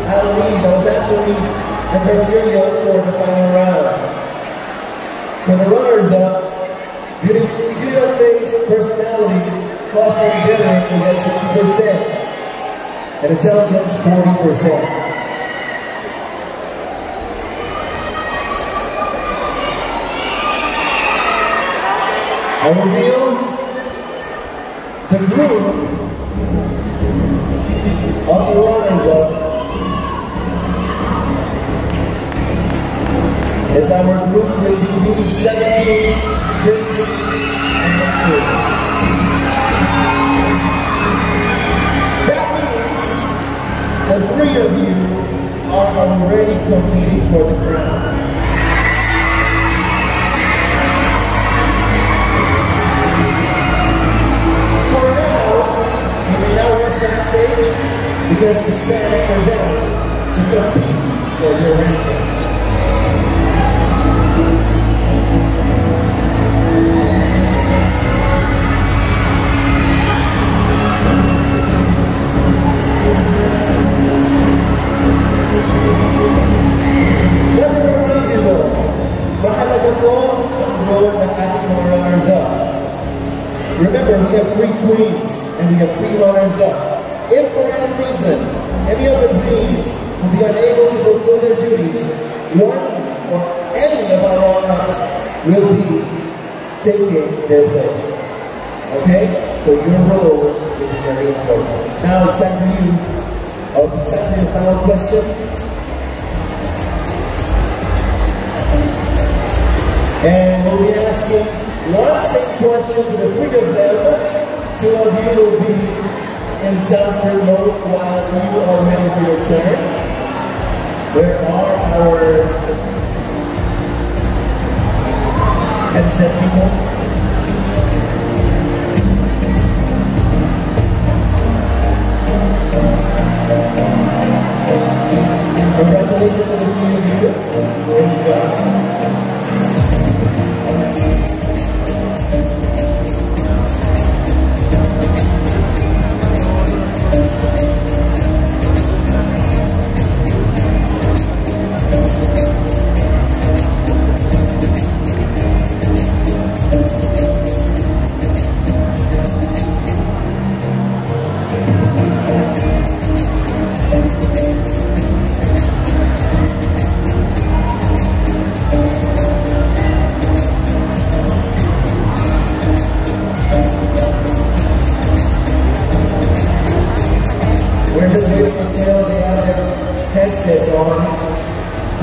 I was asked to read the criteria for the final round. For the runners-up, beauty of face, personality, caution and daring will get 60%, and intelligence 40%. I reveal the group of the runners-up as our group will be 17, 15, and 2. That means the 3 of you are already competing for the crown. Because it's time for them to compete for your ranking. Let me remind you though, mahalaga po ang role ng ating mga runners-up. Remember, we have 3 queens and we have 3 runners-up. If for any reason, any of the queens will be unable to fulfill their duties, one or any of our runners will be taking their place. Okay? So your roles will be very important. Now it's time for you. It's time for your final question. And we'll be asking one same question to the 3 of them. 2 of you will be in center mode while you are ready for your turn. Where are our headset people? Congratulations to the 3 of you. Great job. We're just waiting until they have their headsets on.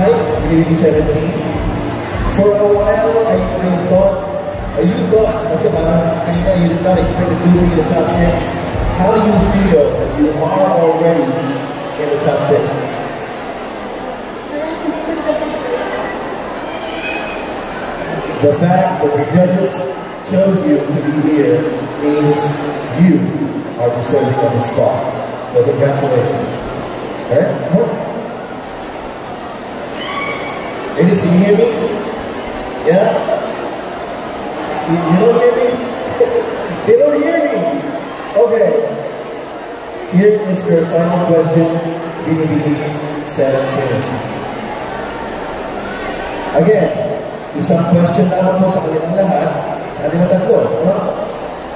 Hi, BDBD 17. For a while, I thought, you thought, kasi parang kanina you did not expect the Jubilee in the top 6. How do you feel that you are already in the top 6? The fact that the judges chose you to be here means you are deserving of the spot. So congratulations. Alright? Ladies, can you hear me? Yeah? You don't hear me? They don't hear me! Okay. Here is your final question, BDBD 17. Again, isang question naman po sa kanilang lahat, sa kanilang tatlo. No?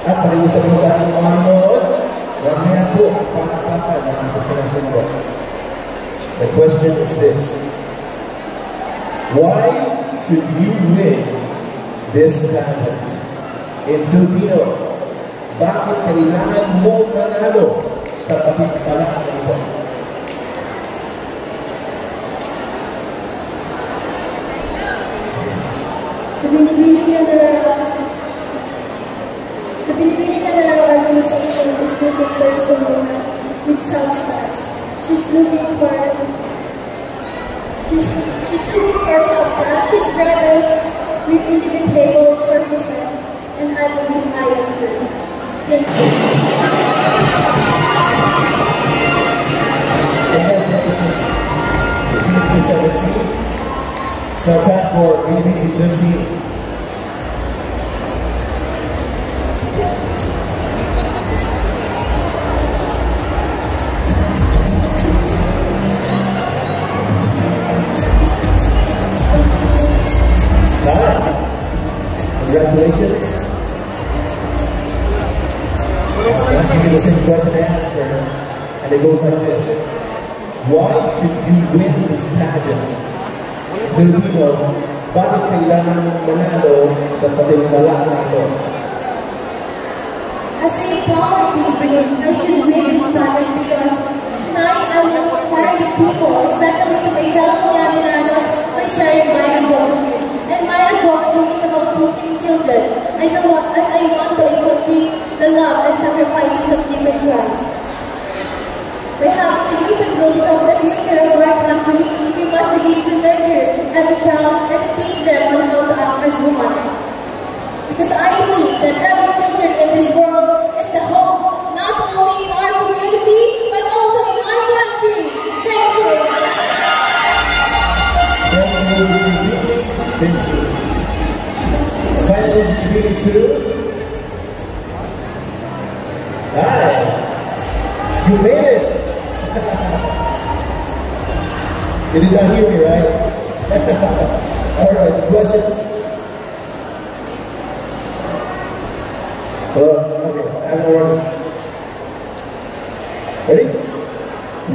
At pakiusap po sa ating mga nanonood, mamaya po ang panakpakan na ang gusto ng sumunod. The question is this: why should you win this pageant? In Filipino, bakit kailangan mo manalo sa patimpalak na ito? The Binibining Leather organization is looking for a woman with substance. She's looking for substance. She's driven with indefinable purposes, and I believe I am her. Thank you. Congratulations. 17. It's now time for BDBD 15. Why should you win this pageant? Filipino, bakit kailangan mong manalo sa patimpala na ito? As a empowered Pilipino, I should win this pageant because tonight I will inspire the people, especially to my fellow Yaniranos, by sharing my advocacy. And my advocacy is about teaching children as I want to inculcate the love and sacrifices of Jesus Christ. By having the youth that will become the future of our country, we must begin to nurture every child and to teach them on how to act as human. Because I believe that every children in this world is the hope, not only in our community, but also in our country. Thank you. Finally, meeting two. Hi. You made it. You did not hear me, right? All right, the question. Hello? Okay, I'm recording. Ready?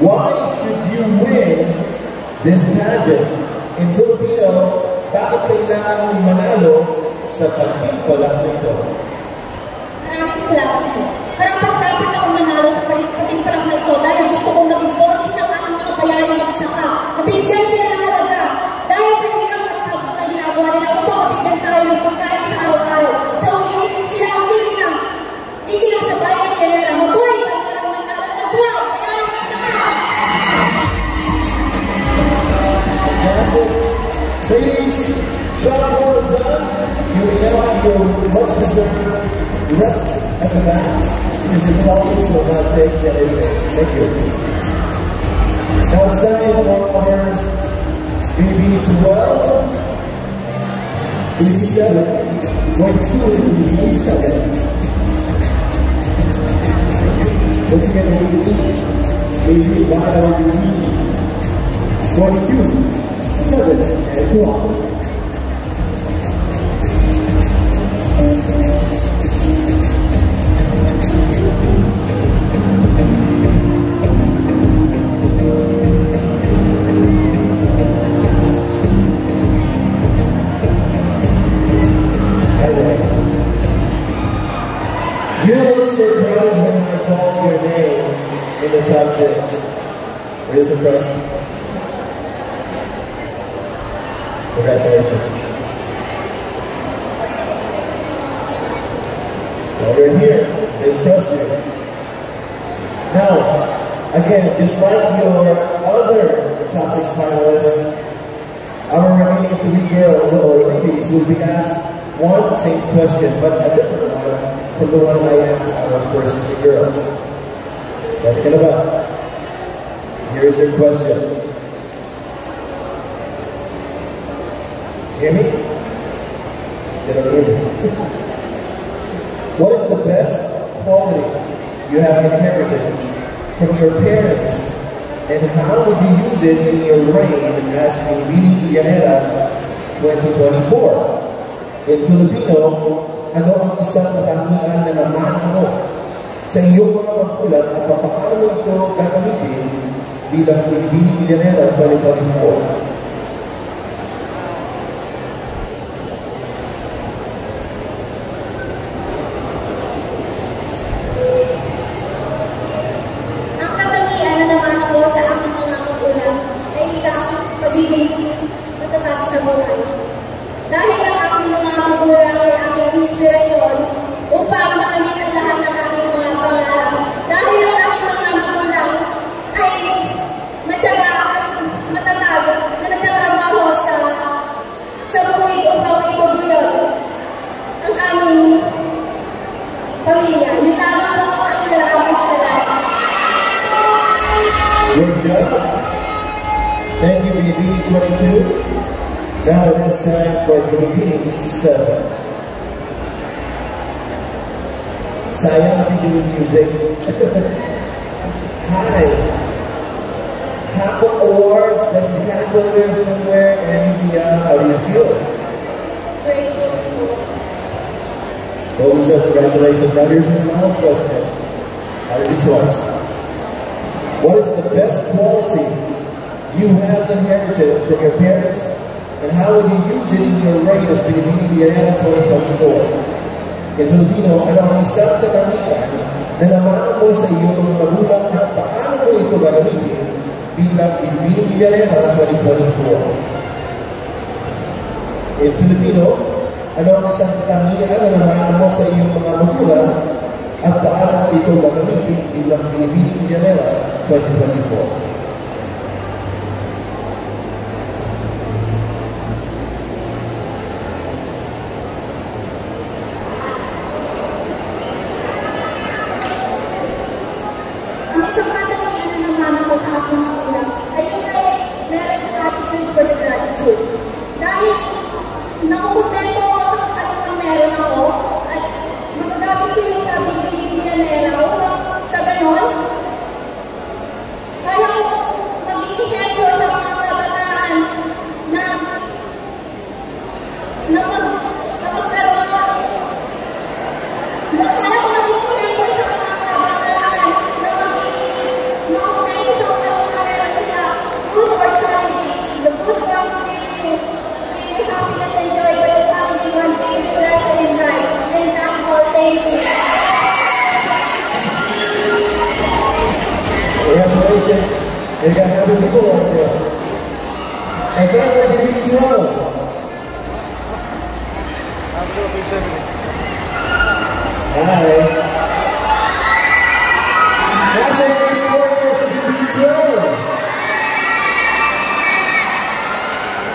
Why should you win this pageant? In Filipino, bakit kailangan mong manalo sa patimpala na ito? Maraming salamat po. Karapat-dapat ako manalo sa patimpala na ito dahil gusto kong maging boses ng ating mga bayayang magsasaka. Nabigyan sila ng halaga dahil sa hirap at pagod na ginagawa nila upang mabigyan tayo ng pagkain sa araw-araw. Sa uli, sila ang kikinang sa bayan ng Llanera. Mabuhay ba ang marang mandala? Mabuhay! Bayayang magsasaka! Fantastic. Ladies, job well done. You may now have your much-deserved rest at the back because your colleagues will not take anything. Thank you. Now it's time for our Binibini 12. Binibini 7. Going to Binibini 7. Once again, Binibini 1 hour Binibini. 22, 7, and 12. You look surprised when I called your name in the top 6. Were you surprised? Congratulations. Well, you're here. They trust you. Now, again, just like your other top 6 finalists, our remaining 3 girls or ladies will be asked one same question, but a different one from the one I asked our first 3 girls. Ready ka na ba? Here's your question. Hear me? They don't hear me. What is the best quality you have inherited from your parents, and how would you use it in your reign as Binibini Llanera 2024? In Filipino, ano ang isang katangian na namana mo sa iyong mga magulang at paano mo ito gagamitin bilang Binibini Llanera 2024? Dahil ang aking mga magulang ay aking inspirasyon upang makamit ang lahat ng aking mga pangarap. Dahil ang aking mga magulang ay matyaga at matatag na nagtatrabaho sa buhay upang maituguyod ang aming pamilya. Yun lamang po at maraming salamat. Good job. Thank you, Binibini 22. Now it is time for Binibini 7. Sayang natin yung music. Hi. Hapon Awards, Best in Casual Wear, Swimwear, and anything else. How do you feel? Grateful. Well, Lisa, congratulations. Now here's your final question. I'll do twice. What is the best quality you have inherited from your parents, and how will you use it in your reign as Binibining Llanera 2024? In Filipino, ano ang isang katangian na namana mo sa iyong mga magulang at paano mo ito gagamitin bilang Binibining Llanera 2024? In Filipino, ano ang isang katangian na namana mo sa iyong mga magulang at paano mo ito gagamitin bilang Binibining Llanera 2024? Dahil nakukontento ako sa kung ano ang meron ako at magagamit ko yun sa Binibining Llanera upang sa ganon, kaya ko maging ehemplo sa mga kabataan na magkaroon. Kaya ko maging ehemplo sa mga kabataan na makontento sa kung ano ang meron sila, good or challenging. The good ones give you happiness and joy, but the challenging one give you lesson in life. And that's all. Thank you. Congratulations. You got happy people right there. And finally, Binibining Toronto. Hi. National supporters of Binibining Toronto.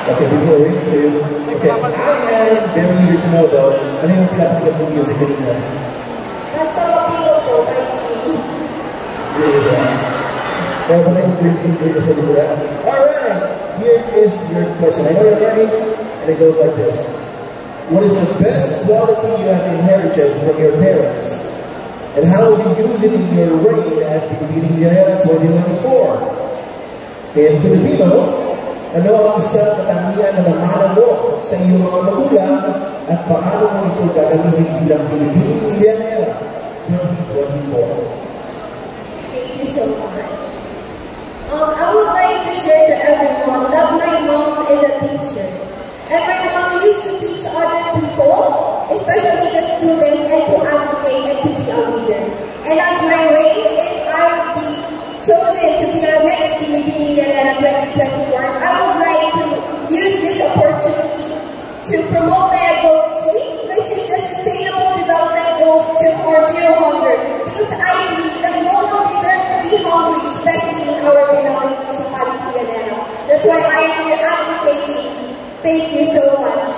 Okay, people are waiting for you. Okay, I am very eager to know though, ano yung pinapakinggan mong music kanina? Nagpapapilo po by me. Kaya pala enjoy ka sa liburan. Alright, here is your question. I know you're ready, and it goes like this. What is the best quality you have inherited from your parents? And how will you use it in your reign as Binibining Llanera 2024? In Filipino, ano ang isang katangian na namana mo sa iyong mga magulang at paano mo ito gagamitin bilang Binibining Llanera 2024? Thank you so much. I would like to share to everyone that my mom is a teacher. And my mom used to teach other people, especially the students, and to advocate and to be a leader. And as my reign, if I would be chosen to be our next Binibining Llanera 2024, I would like to use this opportunity to promote my advocacy, which is the Sustainable Development Goals 2 or Zero Hunger, because I believe that no one deserves to be hungry, especially in our beloved municipality, Llanera. That's why I am here advocating. Thank you so much.